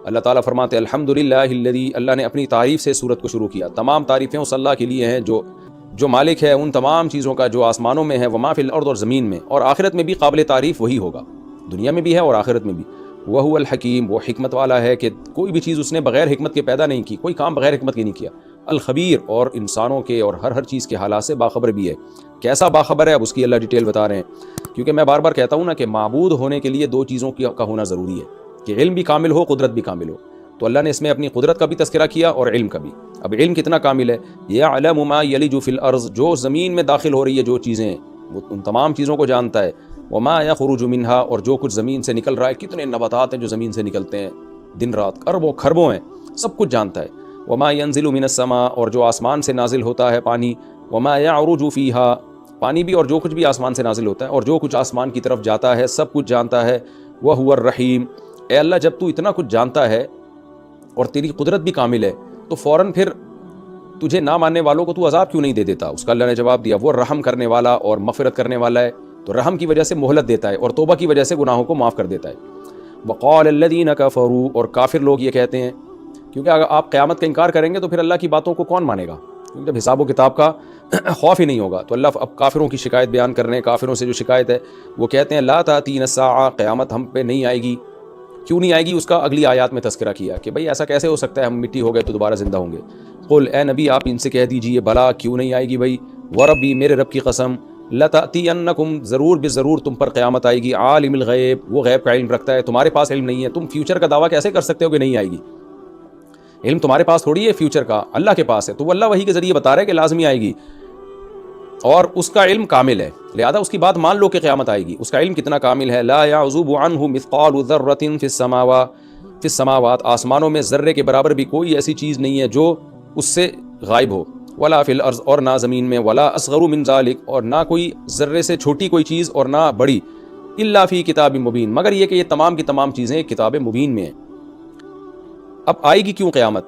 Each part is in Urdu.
اللہ تعالیٰ فرماتے ہیں الحمدللہ الذی، اللہ نے اپنی تعریف سے سورت کو شروع کیا. تمام تعریفیں اس اللہ کے لیے ہیں جو مالک ہے ان تمام چیزوں کا جو آسمانوں میں ہے، وما فی الارض، اور زمین میں، اور آخرت میں بھی قابل تعریف وہی ہوگا، دنیا میں بھی ہے اور آخرت میں بھی. وہو الحکیم، وہ حکمت والا ہے کہ کوئی بھی چیز اس نے بغیر حکمت کے پیدا نہیں کی، کوئی کام بغیر حکمت کے نہیں کیا. الخبیر، اور انسانوں کے اور ہر چیز کے حالات سے باخبر بھی ہے. کیسا باخبر ہے اب اس کی اللہ ڈیٹیل بتا رہے ہیں، کیونکہ میں بار بار کہتا ہوں نا کہ معبود ہونے کے لیے دو چیزوں کا ہونا ضروری ہے، کہ علم بھی کامل ہو، قدرت بھی کامل ہو. تو اللہ نے اس میں اپنی قدرت کا بھی تذکرہ کیا اور علم کا بھی. اب علم کتنا کامل ہے؟ یعلم ما یلج فی الارض، جو زمین میں داخل ہو رہی ہے جو چیزیں، وہ ان تمام چیزوں کو جانتا ہے. وما یخرج منہا، اور جو کچھ زمین سے نکل رہا ہے، کتنے نباتات ہیں جو زمین سے نکلتے ہیں دن رات، اربوں خربوں ہیں، سب کچھ جانتا ہے. وما ینزل من السماء، اور جو آسمان سے نازل ہوتا ہے پانی. وما یعرج فیہا، پانی بھی اور جو کچھ بھی آسمان سے نازل ہوتا ہے اور جو کچھ آسمان کی طرف جاتا ہے سب کچھ جانتا ہے. وہو الرحیم، اے اللہ جب تو اتنا کچھ جانتا ہے اور تیری قدرت بھی کامل ہے تو فوراً پھر تجھے نہ ماننے والوں کو تو عذاب کیوں نہیں دے دیتا؟ اس کا اللہ نے جواب دیا وہ رحم کرنے والا اور مغفرت کرنے والا ہے، تو رحم کی وجہ سے مہلت دیتا ہے اور توبہ کی وجہ سے گناہوں کو معاف کر دیتا ہے. وقال الذین کفروا، اور کافر لوگ یہ کہتے ہیں، کیونکہ اگر آپ قیامت کا انکار کریں گے تو پھر اللہ کی باتوں کو کون مانے گا؟ کیونکہ جب حساب و کتاب کا خوف ہی نہیں ہوگا. تو اللہ اب کافروں کی شکایت بیان کر رہے ہیں. کافروں سے جو شکایت ہے وہ کہتے ہیں لا تأتینا الساعہ، قیامت ہم پہ نہیں آئے گی. کیوں نہیں آئے گی؟ اس کا اگلی آیات میں تذکرہ کیا کہ بھئی ایسا کیسے ہو سکتا ہے، ہم مٹی ہو گئے تو دوبارہ زندہ ہوں گے. قل، اے نبی آپ ان سے کہہ دیجئے بلا، کیوں نہیں آئے گی بھئی، وربی، میرے رب کی قسم، لتأتینکم، ضرور بضرور تم پر قیامت آئے گی. عالم الغیب، وہ غیب کا علم رکھتا ہے، تمہارے پاس علم نہیں ہے. تم فیوچر کا دعویٰ کیسے کر سکتے ہو کہ نہیں آئے گی؟ علم تمہارے پاس تھوڑی ہے فیوچر کا، اللہ کے پاس ہے. تو وہ اللہ وحی کے ذریعے بتا رہا ہے کہ لازمی آئے گی اور اس کا علم کامل ہے، لہذا اس کی بات مان لو کہ قیامت آئے گی. اس کا علم کتنا کامل ہے؟ لا یعزب عنہ مثقال ذرۃ فی السماوات، آسمانوں میں ذرے کے برابر بھی کوئی ایسی چیز نہیں ہے جو اس سے غائب ہو. ولا فی الارض، اور نہ زمین میں. ولا اصغر من ذلک، اور نہ کوئی ذرے سے چھوٹی کوئی چیز اور نہ بڑی. الا فی کتاب مبین، مگر یہ کہ یہ تمام کی تمام چیزیں کتاب مبین میں ہیں. اب آئے گی کیوں قیامت؟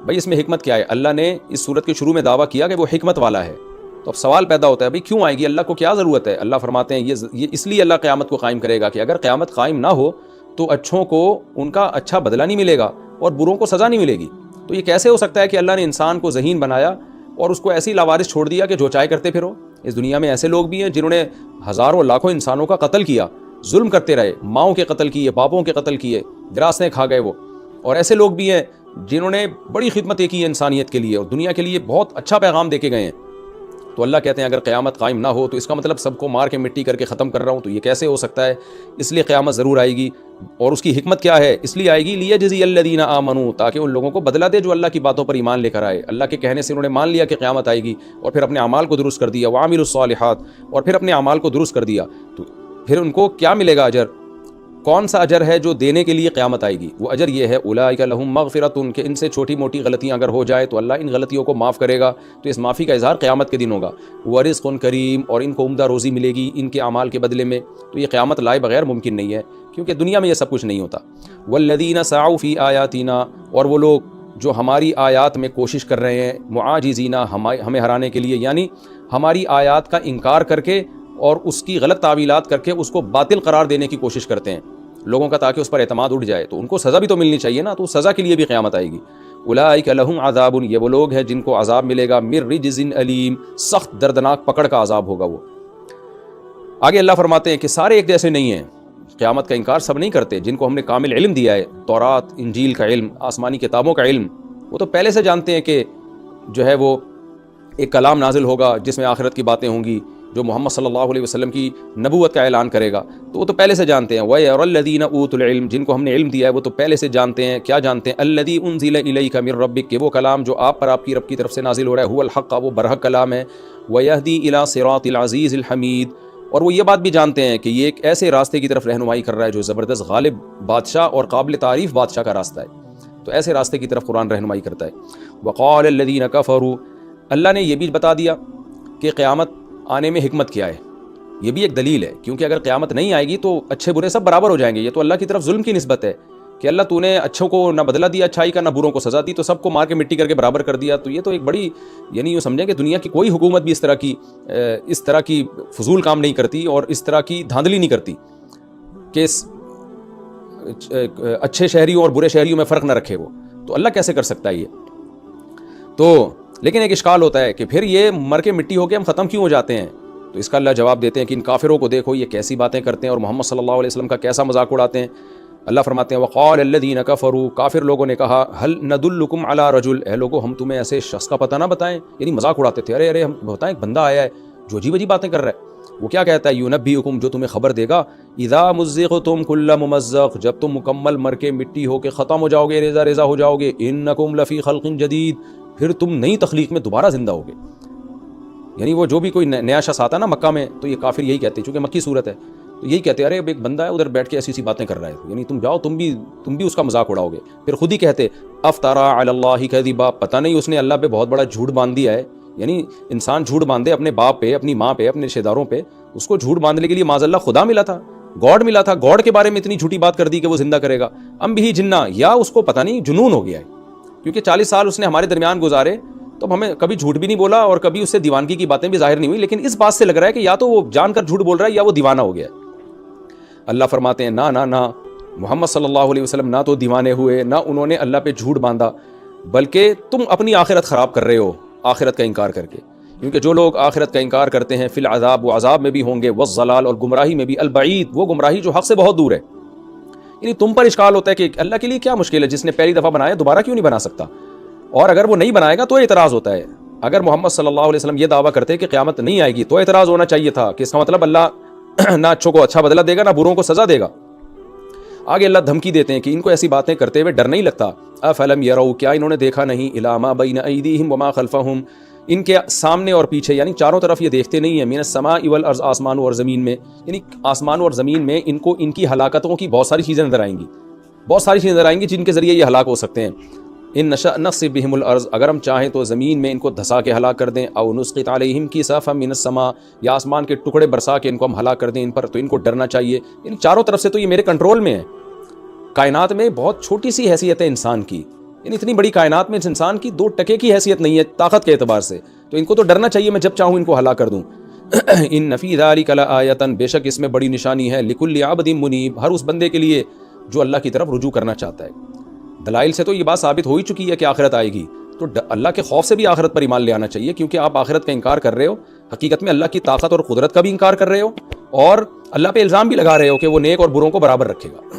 بھئی اس میں حکمت کیا ہے؟ اللہ نے اس صورت کے شروع میں دعویٰ کیا کہ وہ حکمت والا ہے. تو اب سوال پیدا ہوتا ہے بھئی کیوں آئے گی، اللہ کو کیا ضرورت ہے؟ اللہ فرماتے ہیں یہ اس لیے اللہ قیامت کو قائم کرے گا کہ اگر قیامت قائم نہ ہو تو اچھوں کو ان کا اچھا بدلہ نہیں ملے گا اور بروں کو سزا نہیں ملے گی. تو یہ کیسے ہو سکتا ہے کہ اللہ نے انسان کو ذہین بنایا اور اس کو ایسی لاوارث چھوڑ دیا کہ جو چاہے کرتے پھرو؟ اس دنیا میں ایسے لوگ بھی ہیں جنہوں نے ہزاروں لاکھوں انسانوں کا قتل کیا، ظلم کرتے رہے، ماؤں کے قتل کیے، باپوں کے قتل کیے، وراثتیں کھا گئے وہ. اور ایسے لوگ بھی ہیں جنہوں نے بڑی خدمتیں کی ہیں انسانیت کے لیے اور دنیا کے لیے بہت اچھا پیغام دے کے گئے ہیں. تو اللہ کہتے ہیں اگر قیامت قائم نہ ہو تو اس کا مطلب سب کو مار کے مٹی کر کے ختم کر رہا ہوں، تو یہ کیسے ہو سکتا ہے؟ اس لیے قیامت ضرور آئے گی. اور اس کی حکمت کیا ہے؟ اس لیے آئے گی لیجزی الذین آمنوا، تاکہ ان لوگوں کو بدلہ دے جو اللہ کی باتوں پر ایمان لے کر آئے. اللہ کے کہنے سے انہوں نے مان لیا کہ قیامت آئے گی اور پھر اپنے اعمال کو درست کر دیا. وعملوا الصالحات، اور پھر اپنے اعمال کو درست کر دیا. تو پھر ان کو کیا ملے گا اجر؟ کون سا اجر ہے جو دینے کے لیے قیامت آئے گی؟ وہ اجر یہ ہے اولئک لہم مغفرۃ، کہ ان سے چھوٹی موٹی غلطیاں اگر ہو جائے تو اللہ ان غلطیوں کو معاف کرے گا. تو اس معافی کا اظہار قیامت کے دن ہوگا. ورزق کریم، اور ان کو عمدہ روزی ملے گی ان کے اعمال کے بدلے میں. تو یہ قیامت لائے بغیر ممکن نہیں ہے کیونکہ دنیا میں یہ سب کچھ نہیں ہوتا. والذین سعوا فی آیاتنا، اور وہ لوگ جو ہماری آیات میں کوشش کر رہے ہیں، معاجزین، ہمیں ہرانے کے لیے، یعنی ہماری آیات کا انکار کر کے اور اس کی غلط تعویلات کر کے اس کو باطل قرار دینے کی کوشش کرتے ہیں لوگوں کا تاکہ اس پر اعتماد اٹھ جائے. تو ان کو سزا بھی تو ملنی چاہیے نا، تو سزا کے لیے بھی قیامت آئے گی. اولئک لہم عذاب، یہ وہ لوگ ہیں جن کو عذاب ملے گا من رجز علیم، سخت دردناک پکڑ کا عذاب ہوگا وہ. آگے اللہ فرماتے ہیں کہ سارے ایک جیسے نہیں ہیں، قیامت کا انکار سب نہیں کرتے. جن کو ہم نے کامل علم دیا ہے، تورات انجیل کا علم، آسمانی کتابوں کا علم، وہ تو پہلے سے جانتے ہیں کہ جو ہے وہ ایک کلام نازل ہوگا جس میں آخرت کی باتیں ہوں گی، جو محمد صلی اللہ علیہ وسلم کی نبوت کا اعلان کرے گا. تو وہ تو پہلے سے جانتے ہیں. وَيَرَى الَّذِينَ أُوتُوا الْعِلْمَ، جن کو ہم نے علم دیا ہے وہ تو پہلے سے جانتے ہیں. کیا جانتے ہیں؟ الَّذِي أُنزِلَ إِلَيْكَ مِن رَبِّكَ، کہ وہ کلام جو آپ پر آپ کی رب کی طرف سے نازل ہو رہا ہے، هُوَ الْحَقُّ، وہ برحق کلام ہے. وَيَهْدِي إِلَى صِرَاطِ الْعَزِيزِ الْحَمِيدِ، اور وہ یہ بات بھی جانتے ہیں کہ یہ ایک ایسے راستے کی طرف رہنمائی کر رہا ہے جو زبردست غالب بادشاہ اور قابل تعریف بادشاہ کا راستہ ہے. تو ایسے راستے کی طرف قرآن رہنمائی کرتا ہے. وَقَالَ الَّذِينَ كَفَرُوا، اللہ نے یہ بھی بتا دیا کہ قیامت آنے میں حکمت کیا ہے. یہ بھی ایک دلیل ہے، کیونکہ اگر قیامت نہیں آئے گی تو اچھے برے سب برابر ہو جائیں گے. یہ تو اللہ کی طرف ظلم کی نسبت ہے کہ اللہ تو نے اچھوں کو نہ بدلہ دیا اچھائی کا، نہ بروں کو سزا دی، تو سب کو مار کے مٹی کر کے برابر کر دیا. تو یہ تو ایک بڑی، یعنی یوں سمجھیں کہ دنیا کی کوئی حکومت بھی اس طرح کی فضول کام نہیں کرتی اور اس طرح کی دھاندلی نہیں کرتی کہ اچھے شہریوں اور برے شہریوں میں فرق نہ رکھے وہ، تو اللہ کیسے کر سکتا ہے یہ؟ تو لیکن ایک اشکال ہوتا ہے کہ پھر یہ مر کے مٹی ہو کے ہم ختم کیوں ہو جاتے ہیں؟ تو اس کا اللہ جواب دیتے ہیں کہ ان کافروں کو دیکھو یہ کیسی باتیں کرتے ہیں اور محمد صلی اللہ علیہ وسلم کا کیسا مذاق اڑاتے ہیں۔ اللہ فرماتے ہیں وقال الذین کفروا، کافر لوگوں نے کہا هل ندلکم علی رجل، اے لوگو ہم تمہیں ایسے شخص کا پتہ نہ بتائیں، یعنی مذاق اڑاتے تھے، ارے ہم بتائیں ایک بندہ آیا ہے جو عجیب عجیب باتیں کر رہا ہے۔ وہ کیا کہتا ہے ینبئکم، جو تمہیں خبر دے گا، اذا مزقتم کل ممزق، جب تم مکمل مر کے مٹی ہو کے ختم ہو جاؤ گے، ریزہ ریزہ ہو جاؤ گے، انکم لفی خلق جدید، پھر تم نئی تخلیق میں دوبارہ زندہ ہوگے۔ یعنی وہ جو بھی کوئی نیا شخص آتا نا مکہ میں، تو یہ کافر یہی کہتے ہیں، چونکہ مکی صورت ہے تو یہی کہتے ہیں ارے ایک بندہ ہے ادھر بیٹھ کے ایسی ایسی باتیں کر رہا ہے، یعنی تم جاؤ تم بھی اس کا مذاق اڑاؤ گے۔ پھر خود ہی کہتے افطرا علی اللہ کذبا، پتہ نہیں اس نے اللہ پہ بہت بڑا جھوٹ باندھ دیا ہے۔ یعنی انسان جھوٹ باندھے اپنے باپ پہ، اپنی ماں پہ، اپنے رشتہ داروں پہ، اس کو جھوٹ باندھنے کے لیے معاذ اللہ خدا ملا تھا، گاڈ ملا تھا، گاڈ کے بارے میں اتنی جھوٹی بات کر دی کہ وہ زندہ کرے گا۔ ام بھی جنہ، یا اس کو پتہ نہیں جنون ہو گیا ہے، کیونکہ 40 سال اس نے ہمارے درمیان گزارے تو ہمیں کبھی جھوٹ بھی نہیں بولا اور کبھی اس سے دیوانگی کی باتیں بھی ظاہر نہیں ہوئی، لیکن اس بات سے لگ رہا ہے کہ یا تو وہ جان کر جھوٹ بول رہا ہے یا وہ دیوانہ ہو گیا ہے۔ اللہ فرماتے ہیں نہ محمد صلی اللہ علیہ وسلم نہ تو دیوانے ہوئے، نہ انہوں نے اللہ پہ جھوٹ باندھا، بلکہ تم اپنی آخرت خراب کر رہے ہو آخرت کا انکار کر کے، کیونکہ جو لوگ آخرت کا انکار کرتے ہیں فی العذاب، وہ عذاب میں بھی ہوں گے، والضلال، اور گمراہی میں بھی، البعید، وہ گمراہی جو حق سے بہت دور ہے۔ یعنی تم پر اشکال ہوتا ہے کہ اللہ کے لیے کیا مشکل ہے، جس نے پہلی دفعہ بنایا دوبارہ کیوں نہیں بنا سکتا؟ اور اگر وہ نہیں بنائے گا تو اعتراض ہوتا ہے۔ اگر محمد صلی اللہ علیہ وسلم یہ دعویٰ کرتے کہ قیامت نہیں آئے گی تو اعتراض ہونا چاہیے تھا کہ اس کا مطلب اللہ نہ اچھوں کو اچھا بدلہ دے گا، نہ بروں کو سزا دے گا۔ آگے اللہ دھمکی دیتے ہیں کہ ان کو ایسی باتیں کرتے ہوئے ڈر نہیں لگتا، افلم یروا، کیا انہوں نے دیکھا نہیں، الی ما بین ایدیہم وما خلفہم، ان کے سامنے اور پیچھے، یعنی چاروں طرف یہ دیکھتے نہیں ہیں، من السماء والارض، آسمان اور زمین میں، یعنی آسمان اور زمین میں ان کو ان کی ہلاکتوں کی بہت ساری چیزیں نظر آئیں گی، بہت ساری چیزیں نظر آئیں گی جن کے ذریعے یہ ہلاک ہو سکتے ہیں۔ ان نشأ نخسف بہم الارض، اگر ہم چاہیں تو زمین میں ان کو دھسا کے ہلاک کر دیں، او نسقط علیہم کسافا من السماء، یا آسمان کے ٹکڑے برسا کے ان کو ہم ہلاک کر دیں ان پر، تو ان کو ڈرنا چاہیے۔ یعنی چاروں طرف سے تو یہ میرے کنٹرول میں ہے۔ کائنات میں بہت چھوٹی سی حیثیت ہے انسان کی، یعنی اتنی بڑی کائنات میں اس انسان کی 2 ٹکے کی حیثیت نہیں ہے طاقت کے اعتبار سے، تو ان کو تو ڈرنا چاہیے، میں جب چاہوں ان کو ہلاک کر دوں۔ ان فی ذلک لآیۃ، بے شک اس میں بڑی نشانی ہے، لکل عبد منیب، ہر اس بندے کے لیے جو اللہ کی طرف رجوع کرنا چاہتا ہے۔ دلائل سے تو یہ بات ثابت ہو ہی چکی ہے کہ آخرت آئے گی، تو اللہ کے خوف سے بھی آخرت پر ایمان لے آنا چاہیے، کیونکہ آپ آخرت کا انکار کر رہے ہو، حقیقت میں اللہ کی طاقت اور قدرت کا بھی انکار کر رہے ہو، اور اللہ پہ الزام بھی لگا رہے ہو کہ وہ نیک اور بروں کو برابر رکھے گا۔